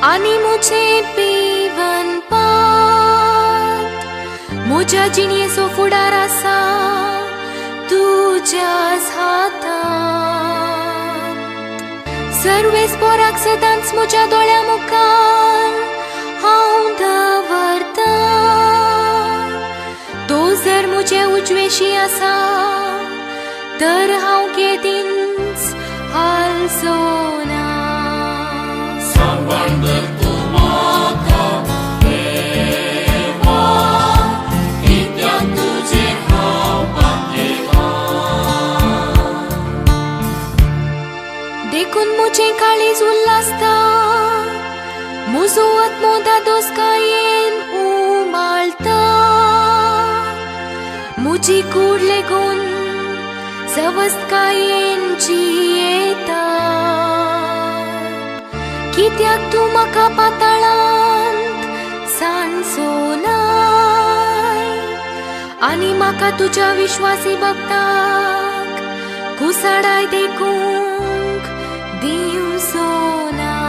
आणि मुझे पीवन पात मुझ्या जिणयेचो फुडार आसा तुज्याच हातांत. सर्वेस पोराक सदांच म्हज्या दोळ्या मुखार हांव दवरतां. तो जर म्हजे उजवेशी आसा तर हांव केदींच हालचो ना. देखून मुझे काळीज उल्हासता म्हजो आत्मो दोस्कायेन उमाळटा. मुजी कूड लेगून सवस्तकायेन जियेता. कित्याक तूं म्हाका पाताळांत सांडचो नाय आनी म्हाका तुज्या विश्वासी भक्ताक कुसाडाय देखूंक दिवचो नाय.